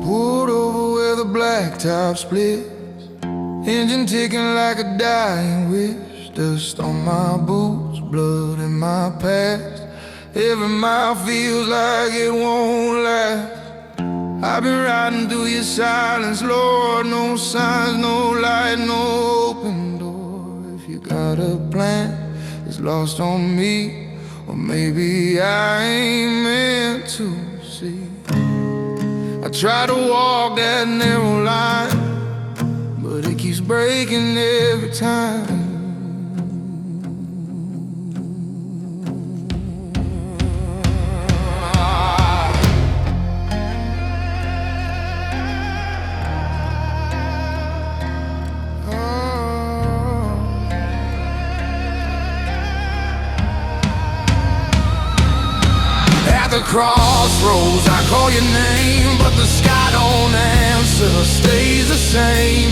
Pulled over where the blacktop splits, engine ticking like a dying wish. Dust on my boots, blood in my past. Every mile feels like it won't last. I've been riding through your silence, Lord. No signs, no light, no open door. If you got a plan, it's lost on me. Or maybe I ain't meant to see. I try to walk that narrow line, but it keeps breaking every time. At the crossroads, I call your name, but the sky don't answer, stays the same.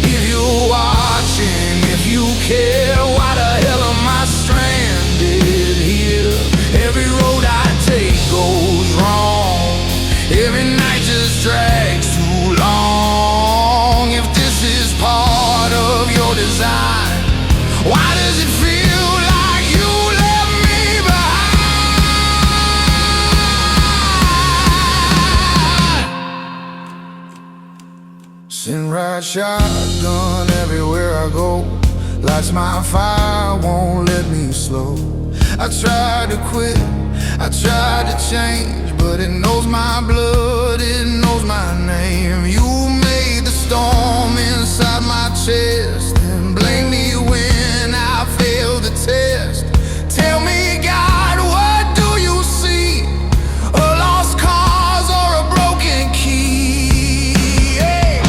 If you're watching, if you care, why the hell am I stranded here? Every road I take goes wrong, every night just drags too long. If this is part of your design, why does it feel like you left me behind? Send right shotgun everywhere I go, lights my fire, won't let me slow. I tried to quit, I tried to change, but it knows my blood, it knows my name. You made the storm inside my chest and blame me when I failed the test. Tell me, God, what do you see? A lost cause or a broken key? Hey.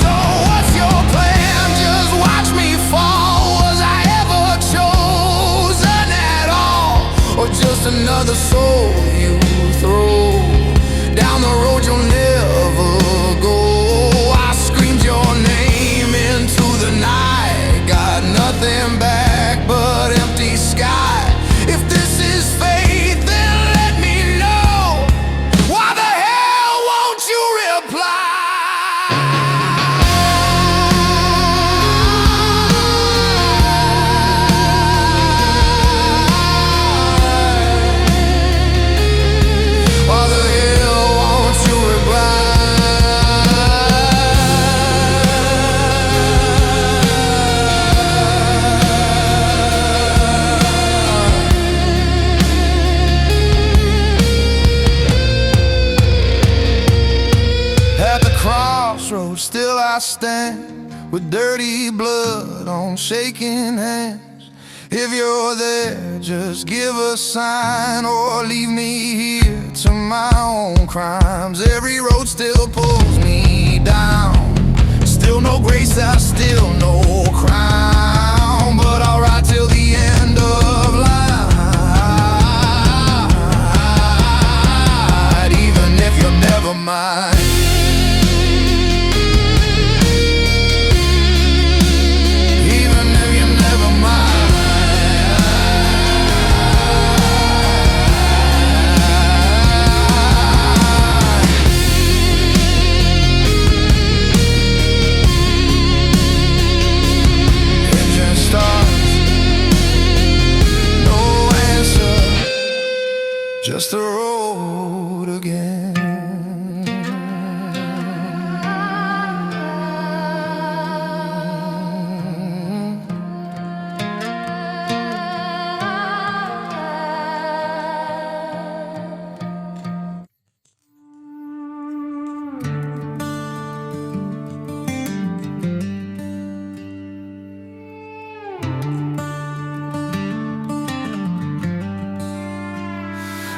So what's your plan? Just watch me fall. Was I ever chosen at all? Or just another soul you throw down the road you'll never go? I screamed your name into the night, got nothing back but empty sky. If this is fate, then let me know. Why the hell won't you reply? Why the hell won't you reply? At the crossroads, still I stand, with dirty blood on shaking hands. If you're there, just give a sign, or leave me here to my own crimes. Every road still pulls me down, still no grace, I still no crown. But I'll ride till the end of life, even if you're never mine. Even if you're never mine. Engine starts, no answer, just the road again.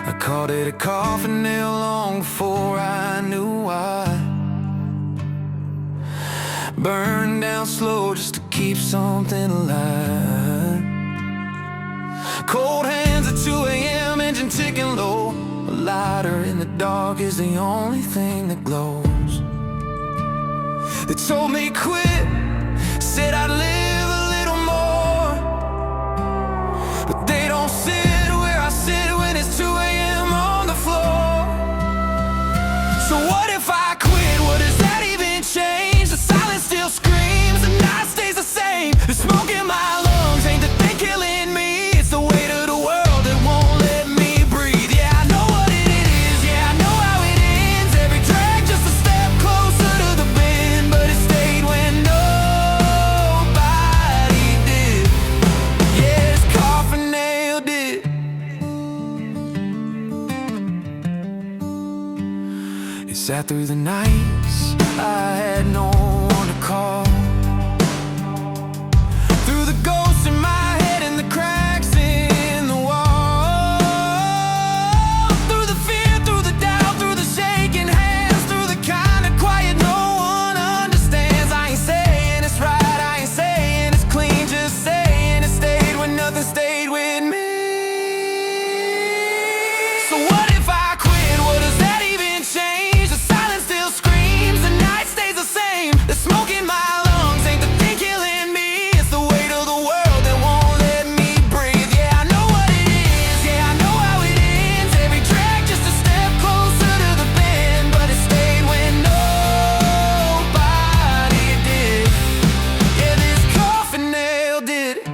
I called it a coffin nail long before I knew why. burn down slow just to keep something alive. Cold hands at 2 a.m., engine ticking low. A lighter in the dark is the only thing that glows. They told me quit, said I'd live a little more, but they don't sit where I sit when it's 2 a.m. on the floor. So what if I quit? What does that even change? The silence still screams, the night stays the same. The smoke in my lungs ain't the thing killing me, it's the weight of the world that won't let me breathe. Yeah, I know what it is, yeah, I know how it ends. Every drag just a step closer to the bend, but it stayed when nobody did. Yeah, this coffin nail did. It sat through the nights I had no one to call, through the ghosts in my head and the cracks in the wall, through the fear, through the doubt, through the shaking hands, through the kind of quiet no one understands. I ain't saying it's right, I ain't saying it's clean, just saying it stayed when nothing stayed with me. So what if I quit? What does that even change? The silence still screams, the night stays the same. The smoke in my lungs ain't the thing killing me, it's the weight of the world that won't let me breathe. Yeah, I know what it is, yeah, I know how it ends. Every drag just a step closer to the bend, but it stayed when nobody did. Yeah, this coffin nail did it.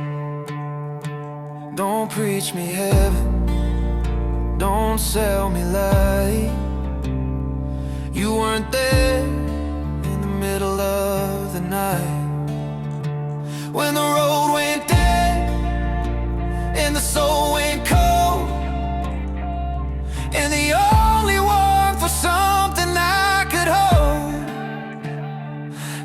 Don't preach me heaven, don't sell me light. You weren't there in the middle of the night, when the road went dead and the soul went cold, and the only warmth was something I could hold.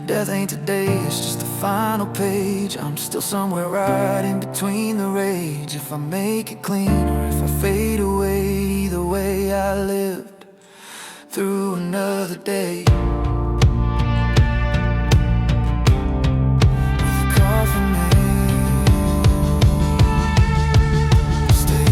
Death ain't today, it's just the final page. I'm still somewhere right in between the rage. If I make it clean or if I fade away, either way I lived through another day. With a coffin nail, stay.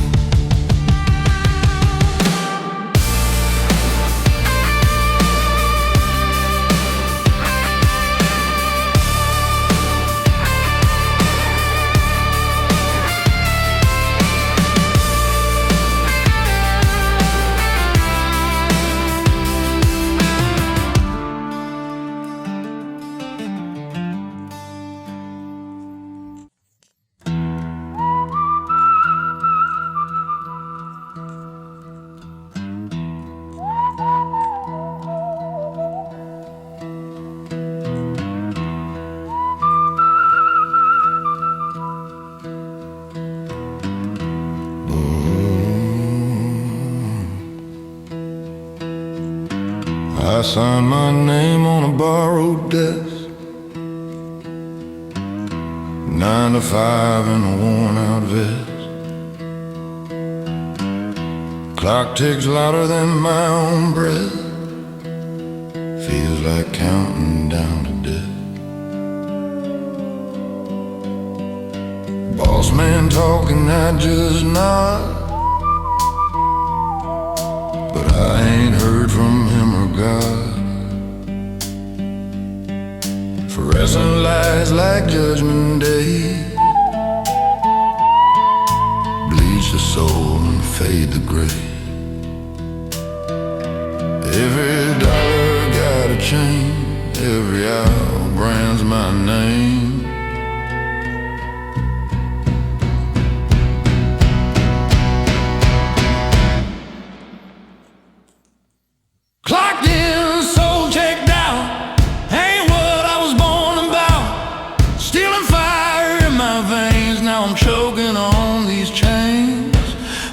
I signed my name on a borrowed desk, 9 to 5 in a worn out vest. Clock ticks louder than my own breath, feels like counting down to death. Boss man talking, I just nod, but I ain't heard from him or God. Fluorescent lights like Judgment Day bleach the soul and fade the gray. Every dollar got a chain, every hour brands my name. Clocked in, soul checked out, ain't what I was born about. Stealing fire in my veins, now I'm choking on these chains.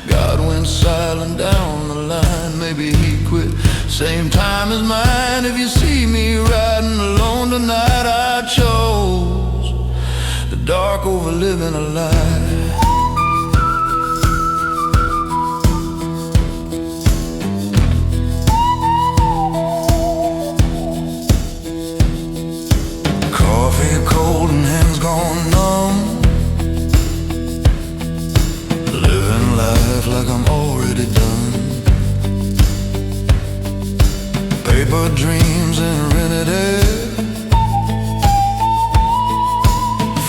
God went silent down the line, maybe he quit same time as mine. If you see me riding alone tonight, I chose the dark over living a lie. paper dreams and rented air.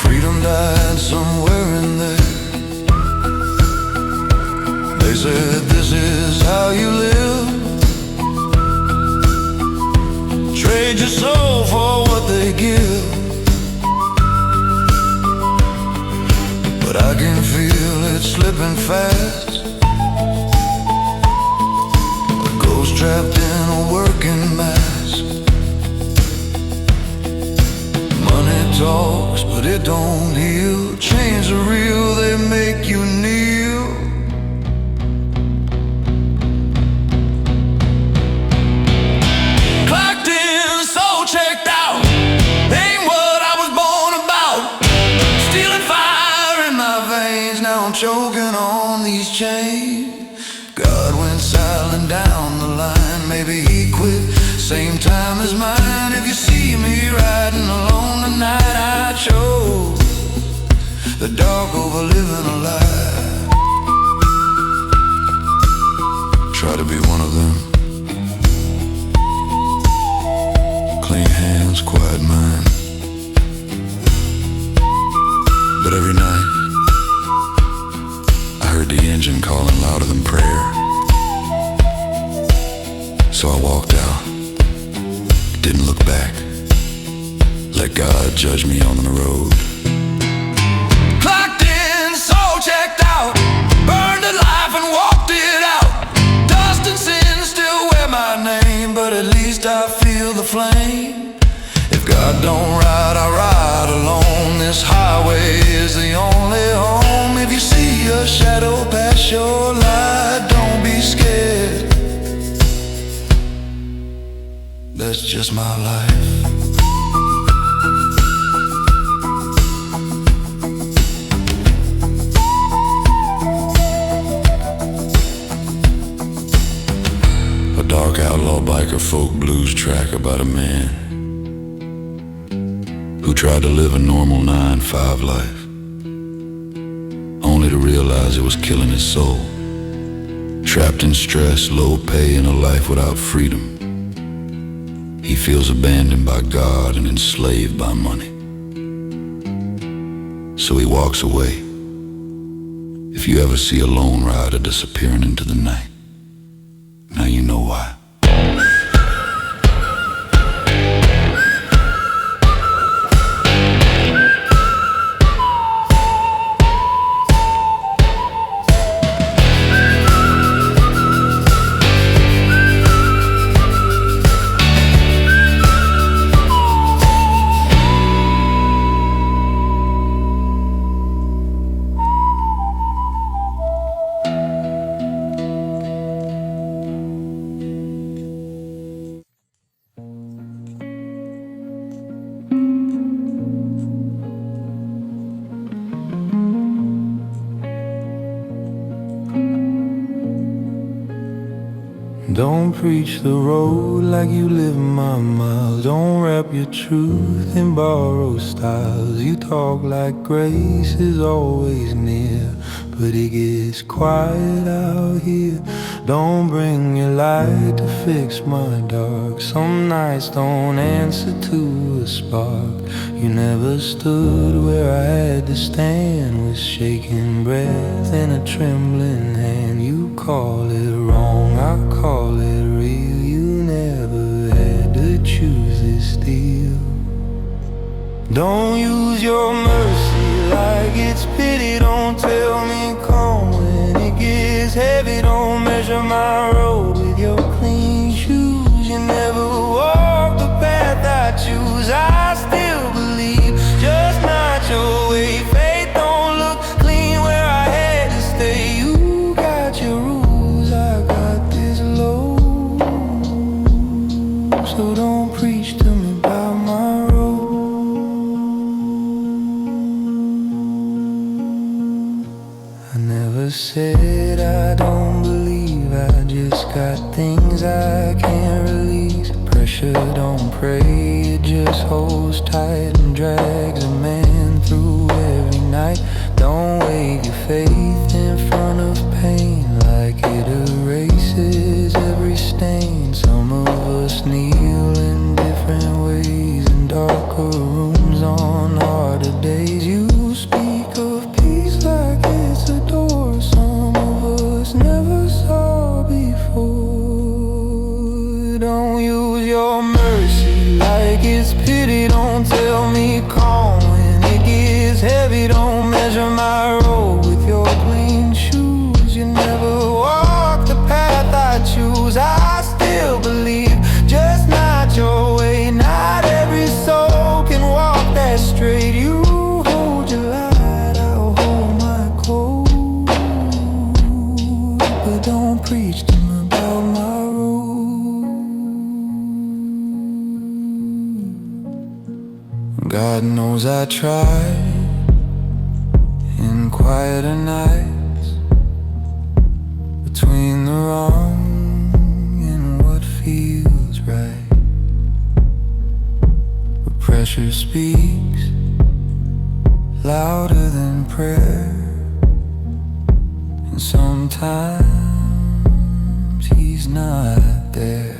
Freedom died somewhere in there. They said this is how you live. Trade your soul for what they give. But I can feel it slipping fast. A ghost trapped in a working mask. Money talks, but it don't heal. Chains are real, they make you kneel. Clocked in, soul checked out. Ain't what I was born about. Stealing fire in my veins, now I'm choking on these chains. God went silent down the line, maybe he quit same time as mine. If you see me riding alone tonight, I chose the dark over living a lie. Try to be one of them. Clean hands, quiet mind. But every night I heard the engine calling louder than prayer. So I walked out, didn't look back. Let God judge me on the road. Clocked in, soul checked out. Burned a life and walked it out. Dust and sin still wear my name, but at least I feel the flame. If God don't ride, I ride alone. This highway is the only home. If you see a shadow pass your light, don't be scared. That's just my life. A dark outlaw biker folk blues track about a man who tried to live a normal 9-5 life, only to realize it was killing his soul. Trapped in stress, low pay, and a life without freedom. He feels abandoned by God and enslaved by money. So he walks away. If you ever see a lone rider disappearing into the night, now you know why. Don't preach the road like you live my miles. Don't wrap your truth in borrowed styles. You talk like grace is always near, but it gets quiet out here. Don't bring your light to fix my dark. Some nights don't answer to a spark. You never stood where I had to stand, with shaking breath and a trembling hand. You call it wrong, I call it real. You never had to choose this deal. Don't use your mercy like it's pity. Don't tell me calm when it gets heavy. Don't measure my road with your clean shoes. You never walk the path I choose. I still believe, just not your way. Faith don't look clean where I had to stay. You got your rules, I got this load. So don't preach to me about my road. I never said I don't believe. I just got things I can't release. Pressure don't pray, it just holds tight and drags a man through every night. Don't wave your faith in front of pain like it erases every stain. Some of us us kneel in different ways in darker rooms on harder days. You speak of peace like it's a door some of us never saw before. Don't use your mercy like it's pity. Don't tell me calm when it gets heavy. Don't measure my road with your clean shoes. You never walk the path I choose. I still believe, just not your way. Not every soul can walk that straight. You hold your light, I'll hold my cold. But don't preach to me about my road. God knows I tried in quieter nights, between the wrong and what feels right. But pressure speaks louder than prayer, and sometimes he's not there.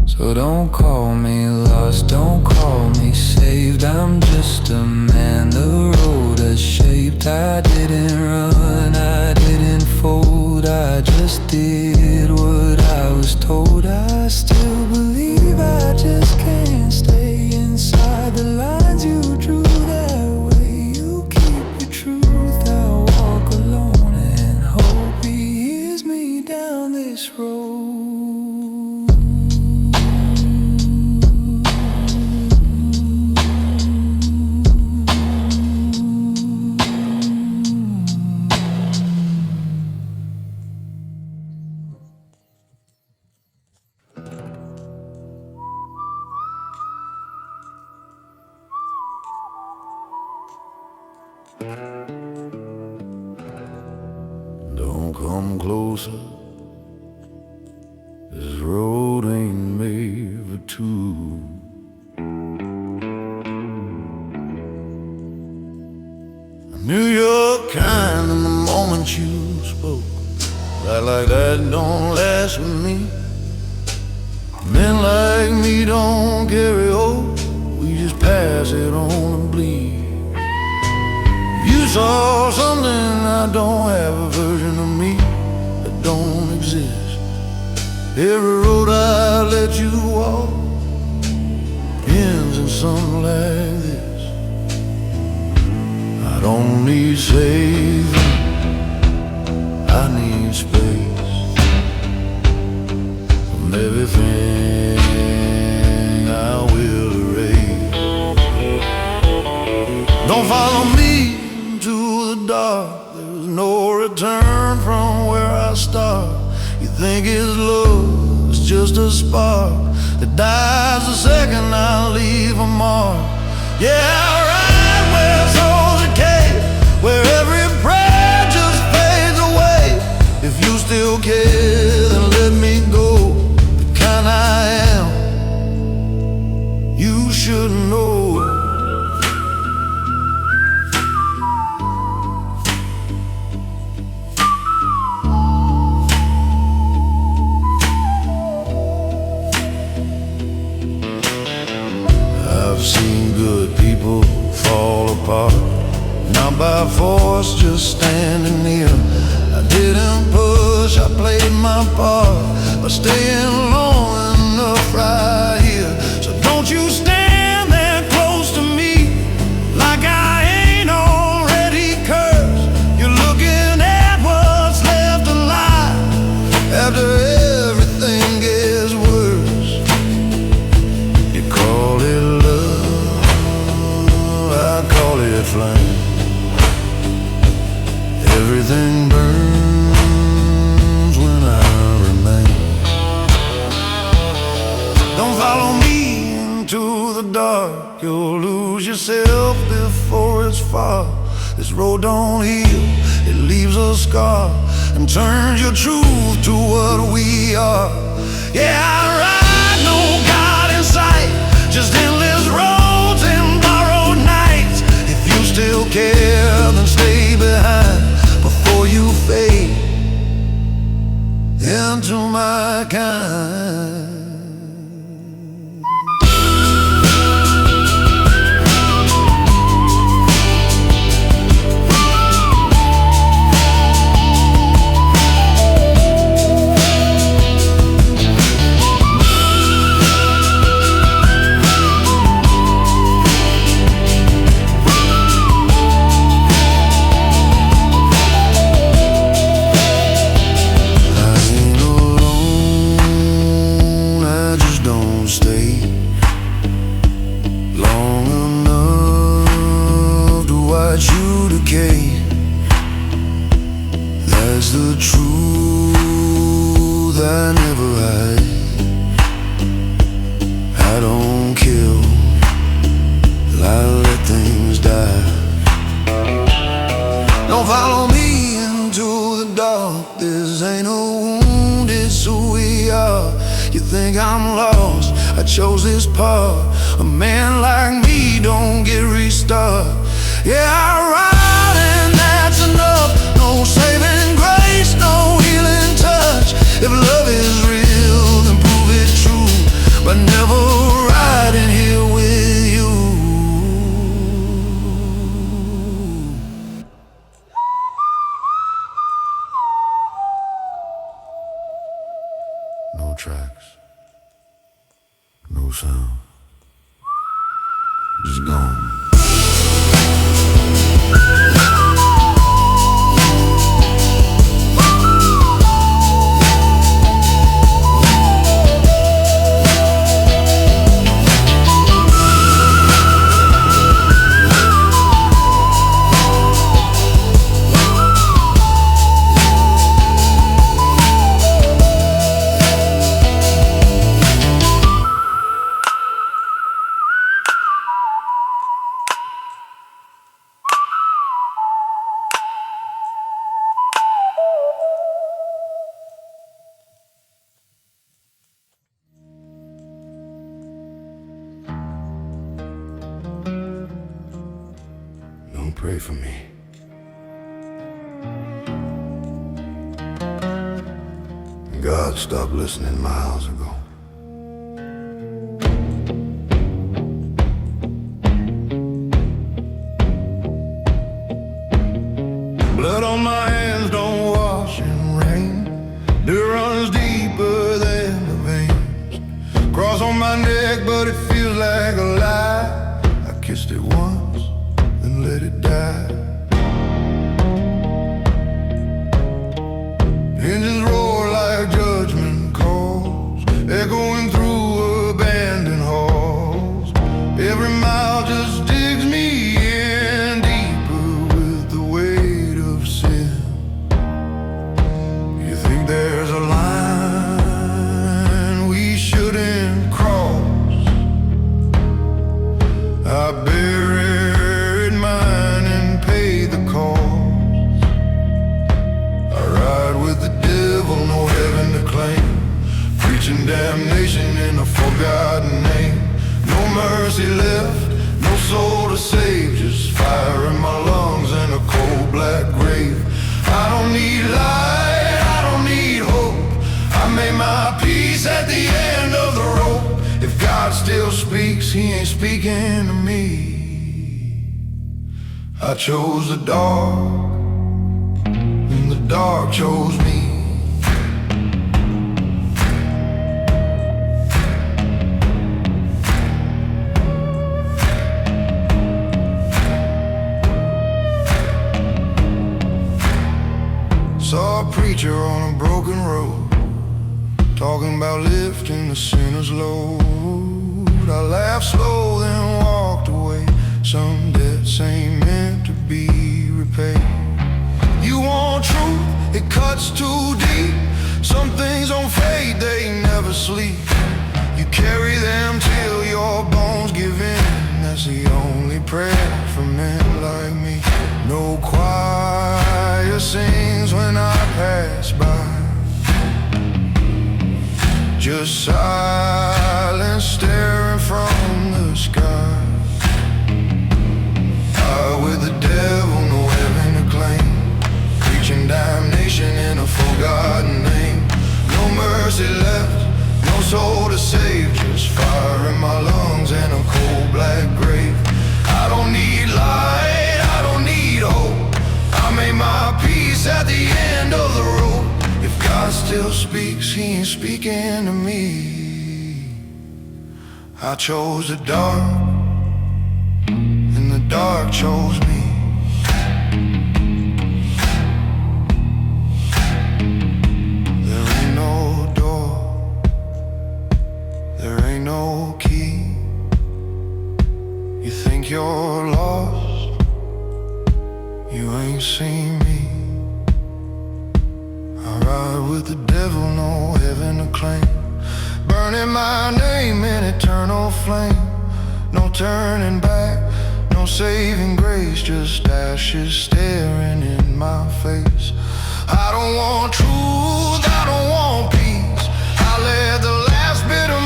So don't call me lost, don't call me saved. I'm just a man the road has shaped. I didn't run, I didn't fold, I just did what I was told. I still believe, I just can't stay inside the lines you drew that way. You keep your truth, I'll walk alone and hope he hears me down this road. Don't come closer, this road ain't made for two. I knew your kind in the moment you spoke. Right like that don't last with me. Men like me don't carry hope, we just pass it on and bleed. You saw something I don't have, a version of me that don't exist. Every road I let you walk ends in something like this. I don't need saving, I need space from everything I will erase. Don't follow me to the dark, there's no return from where I start. You think it's love, it's just a spark that dies the second I leave a mark. Yeah, right where souls decay, where every prayer just fades away. If you still care, then let me go. The kind I am, you should know. I've seen good people fall apart, not by force, just standing near. I didn't push, I played my part by staying long enough right here. So don't you stand there close to me like I ain't already cursed. You're looking at what's left alive after everything gets worse. You call it love, I call it flame. Everything burns when I remain. Don't follow me into the dark, you'll lose yourself before it's far. This road don't heal, it leaves a scar and turns your truth to what we are. Yeah, I ride, no God in sight, just endless roads and borrowed nights. If you still care, then stay behind before you fade into my kind. I'm lost, I chose this path. A man like me don't get restart. Yeah, I ride and that's enough. No saving grace, no healing touch. If love is real, then prove it true, but never riding here with you. No tracks, no sound, just gone. Don't pray for me. God stopped listening miles ago. Blood on my hands don't wash in rain. Dirt runs deeper than the veins. Cross on my neck, but it feels like a lie. I kissed it once, then let it die. Engines roar like judgment calls, echoing through abandoned halls. Every mile just digs me in deeper with the weight of sin. You think there's a line we shouldn't cross? I buried mine and paid the cost. I ride with the devil, no heaven to claim, preaching damnation in a forgotten name. No mercy left, no soul to save, just fire in my lungs and a cold black grave. I don't need light, I don't need hope. I made my peace at the end of the rope. If God still speaks, he ain't speaking to me. I chose the dark, and the dark chose me. Saw a preacher on a broken road, talking about lifting the sinner's load. I laughed slow, then walked away. Some debts ain't meant to be repaid. You want truth, it cuts too deep. Some things don't fade, they never sleep. You carry them till your bones give in. That's the only prayer for men like me. No choir sings when I pass by, just silence staring from the sky. I with the devil, no heaven to claim, preaching damnation in a forgotten name. No mercy left, no soul to save, just fire in my lungs and a cold black grave. I don't need light, I don't need hope. I made my peace at the end of the road. If God still speaks, he ain't speaking to me. I chose the dark, and the dark chose me. There ain't no door, there ain't no key. You think you're lost, you ain't seen me. I ride with the devil, no heaven to claim, burning my name in eternal flame. No turning back, no saving grace, just ashes staring in my face. I don't want truth, I don't want peace. I let the last bit of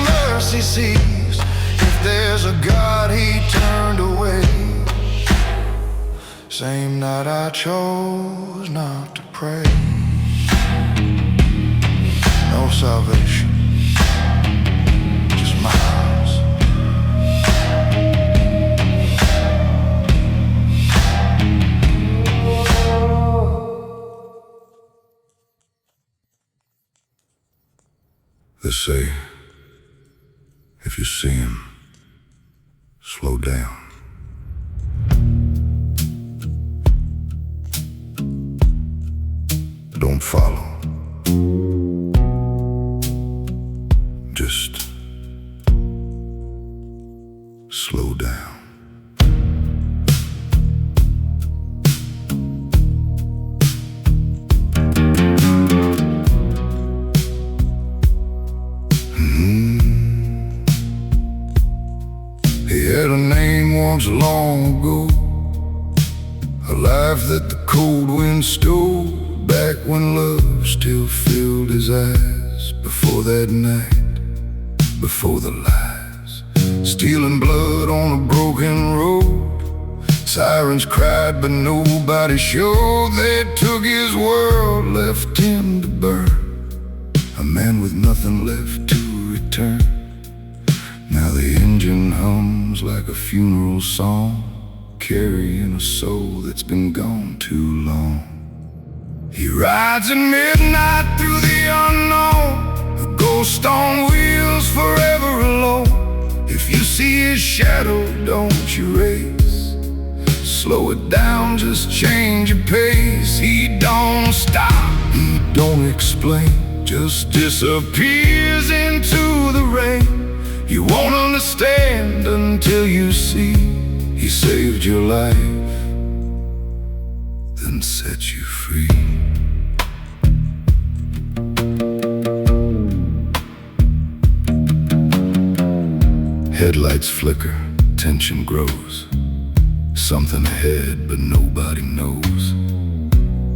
he sees. If there's a God, he turned away. Same night I chose not to pray. No salvation, just miles. They say, if you see him, slow down. Don't follow. Just slow down. He had a name once long ago, a life that the cold wind stole, back when love still filled his eyes. Before that night, before the lies, stealing blood on a broken road. Sirens cried but nobody showed. They took his world, left him to burn, a man with nothing left to return. Now the engine hums like a funeral song, carrying a soul that's been gone too long. He rides at midnight through the unknown, a ghost on wheels forever alone. If you see his shadow, don't you race. Slow it down, just change your pace. He don't stop, he don't explain, just disappears into the rain. You won't understand until you see he saved your life, then set you free. Headlights flicker, tension grows. Something ahead, but nobody knows.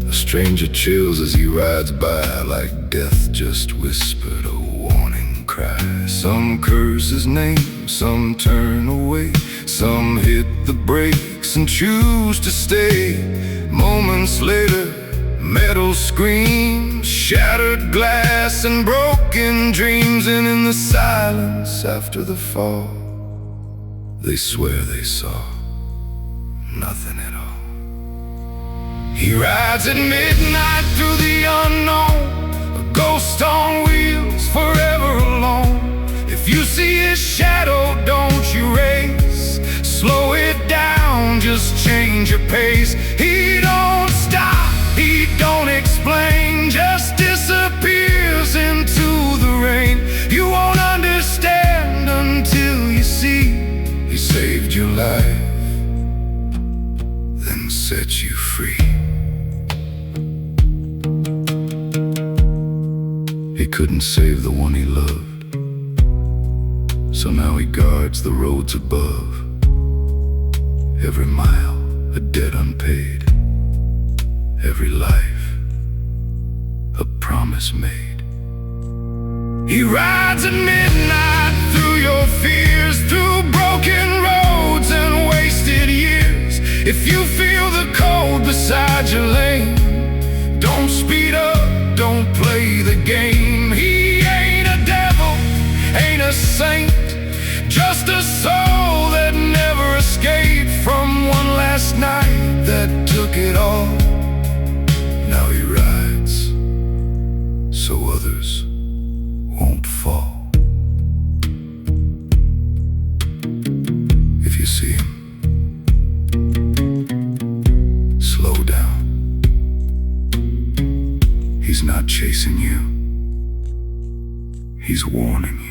A stranger chills as he rides by, like death just whispered a warning cry. Some curse his name, some turn away, some hit the brakes and choose to stay. Moments later, metal screams, shattered glass and broken dreams. And in the silence after the fall, they swear they saw nothing at all. He rides at midnight through the unknown, a ghost on wheels forever alone. If you see his shadow, don't you race. Slow it down, just change your pace. He don't stop, he don't explain, just disappears into the rain. You won't understand until you see he saved your life, then set you free. He couldn't save the one he loved, so now he guards the roads above. Every mile a debt unpaid, every life a promise made. He rides at midnight through your fears, through broken roads and wasted years. If you feel the cold beside your lane, don't speed up, don't play the game. He ain't a devil, ain't a saint, just a soul that never escaped from one last night that took it all. Now he rides so others won't fall. If you see him, slow down. He's not chasing you, he's warning you.